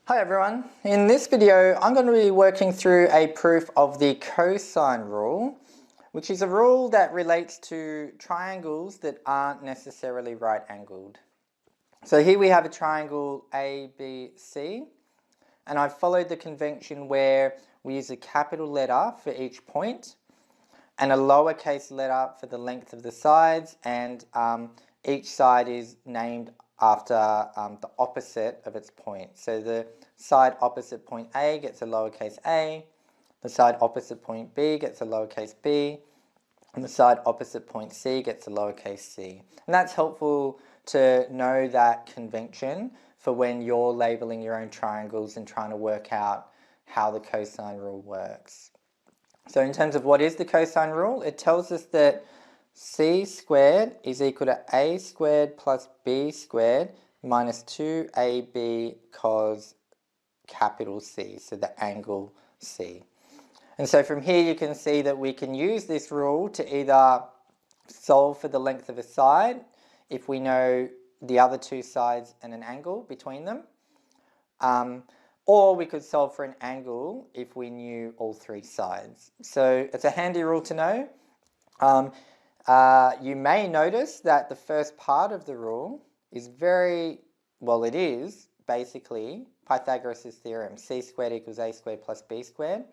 Hi everyone, in this video I'm going to be working through a proof of the cosine rule, which is a rule that relates to triangles that aren't necessarily right angled. So here we have a triangle ABC, and I've followed the convention where we use a capital letter for each point and a lowercase letter for the length of the sides, and each side is named after the opposite of its point. So the side opposite point A gets a lowercase a, the side opposite point B gets a lowercase b, and the side opposite point C gets a lowercase c. And that's helpful to know that convention for when you're labeling your own triangles and trying to work out how the cosine rule works. So in terms of what is the cosine rule, it tells us that c squared is equal to a squared plus b squared minus 2ab cos capital C, so the angle C. And so from here you can see that we can use this rule to either solve for the length of a side if we know the other two sides and an angle between them, or we could solve for an angle if we knew all three sides. So it's a handy rule to know. You may notice that the first part of the rule is it is basically Pythagoras Theorem, c squared equals a squared plus b squared,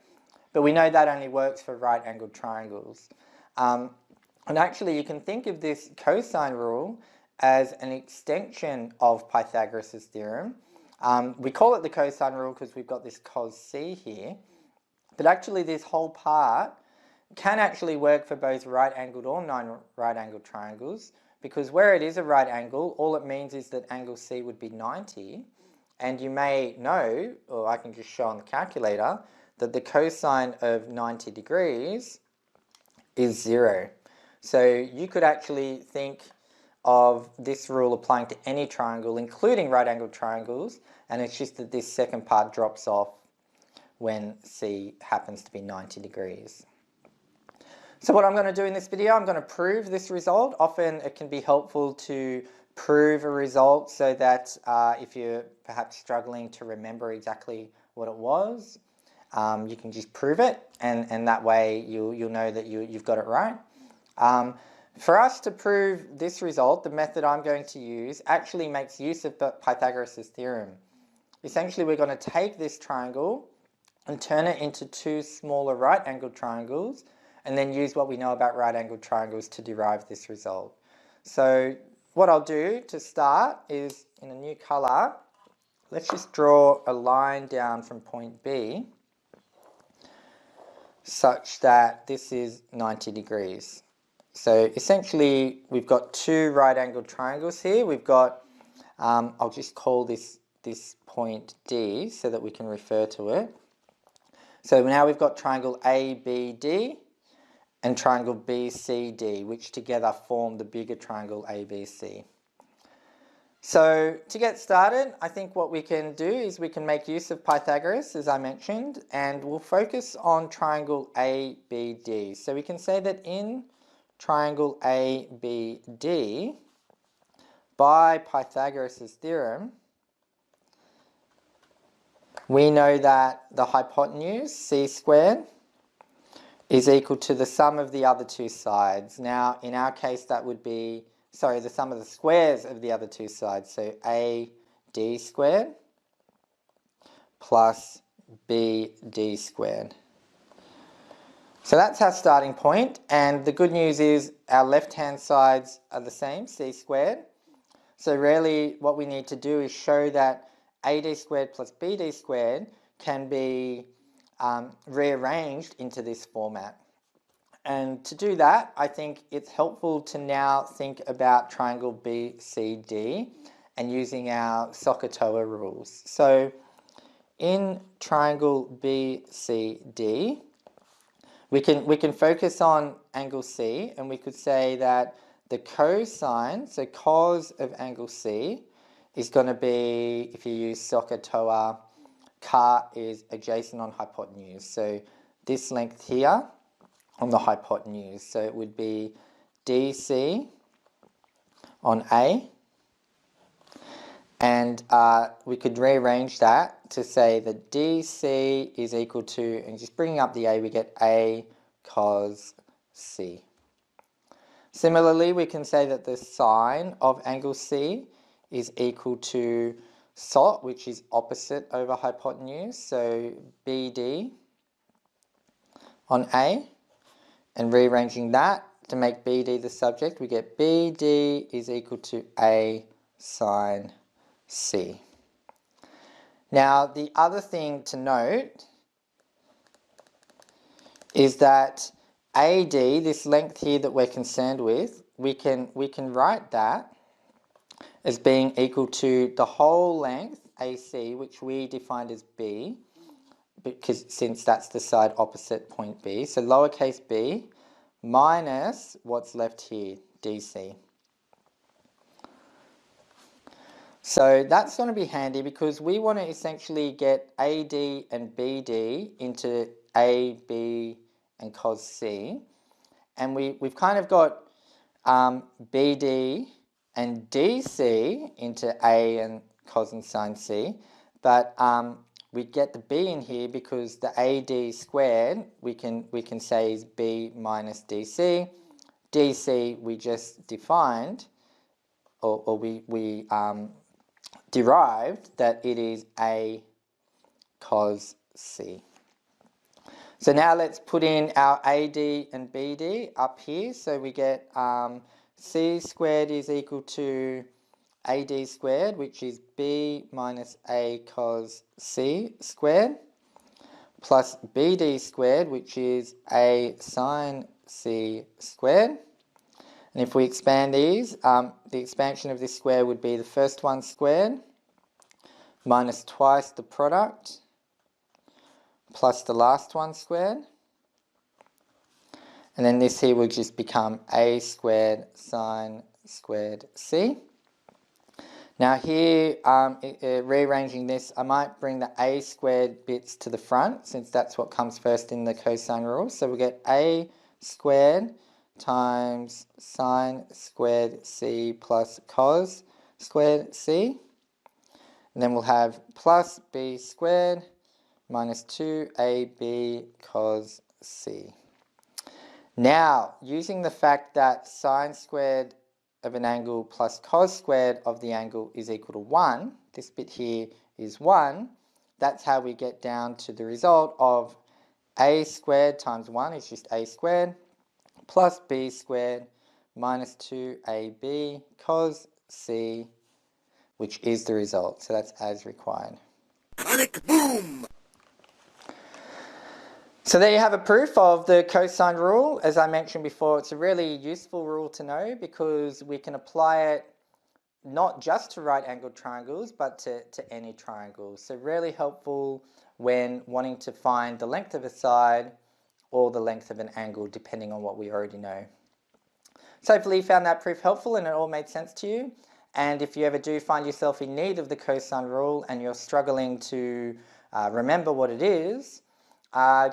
but we know that only works for right angled triangles. And actually you can think of this cosine rule as an extension of Pythagoras' theorem. We call it the cosine rule because we've got this cos c here, but actually this whole part can actually work for both right angled or non-right angled triangles, because where it is a right angle, all it means is that angle C would be 90, and you may know, or I can just show on the calculator, that the cosine of 90 degrees is 0. So you could actually think of this rule applying to any triangle, including right angled triangles, and it's just that this second part drops off when C happens to be 90 degrees. So what I'm going to do in this video, I'm going to prove this result. Often it can be helpful to prove a result so that if you're perhaps struggling to remember exactly what it was, you can just prove it, and that way you'll know that you've got it right. For us to prove this result, the method I'm going to use actually makes use of Pythagoras' theorem. Essentially, we're going to take this triangle and turn it into two smaller right-angled triangles, and then use what we know about right-angled triangles to derive this result. So what I'll do to start is, in a new colour, let's just draw a line down from point B such that this is 90 degrees. So essentially we've got two right-angled triangles here. We've got, I'll just call this point D so that we can refer to it. So now we've got triangle ABD and triangle BCD, which together form the bigger triangle ABC. So to get started, I think what we can do is we can make use of Pythagoras, as I mentioned, and we'll focus on triangle ABD. So we can say that in triangle ABD, by Pythagoras' theorem, we know that the hypotenuse, c squared, is equal to the sum of the other two sides. Now, in our case, that would be, the sum of the squares of the other two sides. So AD squared plus BD squared. So that's our starting point, and the good news is our left-hand sides are the same, c squared. So really what we need to do is show that AD squared plus BD squared can be rearranged into this format. And to do that, I think it's helpful to now think about triangle BCD and using our SOHCAHTOA rules. So in triangle BCD, we can focus on angle C, and we could say that the cosine, so cos of angle C, is going to be, if you use SOHCAHTOA, ca is adjacent on hypotenuse. So this length here on the hypotenuse. So it would be DC on A And we could rearrange that to say that DC is equal to, and just bringing up the A, we get A cos C. Similarly, we can say that the sine of angle C is equal to SOT, which is opposite over hypotenuse, so BD on A, and rearranging that to make BD the subject, we get BD is equal to A sine C. Now, the other thing to note is that AD, this length here that we're concerned with, we can write that as being equal to the whole length AC, which we defined as B, because since that's the side opposite point B. So lowercase b minus what's left here, DC. So that's going to be handy because we want to essentially get AD and BD into A, B, and cos C. And we've kind of got BD and DC into A and cos and sine C. But we get the B in here because the AD squared we can say is B minus DC. DC we just defined, or we derived that it is A cos C. So now let's put in our AD and BD up here. So we get C squared is equal to AD squared, which is B minus A cos C squared, plus BD squared, which is A sine C squared. And if we expand these, the expansion of this square would be the first one squared minus twice the product plus the last one squared. And then this here will just become A squared sine squared C. Now here, rearranging this, I might bring the A squared bits to the front since that's what comes first in the cosine rule. So we get A squared times sine squared C plus cos squared C. And then we'll have plus B squared minus 2AB cos C. Now, using the fact that sine squared of an angle plus cos squared of the angle is equal to 1, this bit here is 1, that's how we get down to the result of A squared times 1 is just A squared, plus B squared minus 2AB cos C, which is the result. So that's as required. Panic boom! So there you have a proof of the cosine rule. As I mentioned before, it's a really useful rule to know because we can apply it not just to right angled triangles, but to any triangle. So really helpful when wanting to find the length of a side or the length of an angle, depending on what we already know. So hopefully you found that proof helpful and it all made sense to you. And if you ever do find yourself in need of the cosine rule and you're struggling to remember what it is,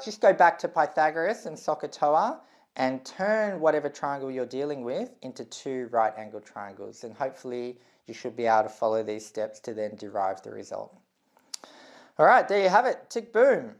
just go back to Pythagoras and SOHCAHTOA and turn whatever triangle you're dealing with into two right angled triangles, and hopefully you should be able to follow these steps to then derive the result. Alright, there you have it. Tick boom!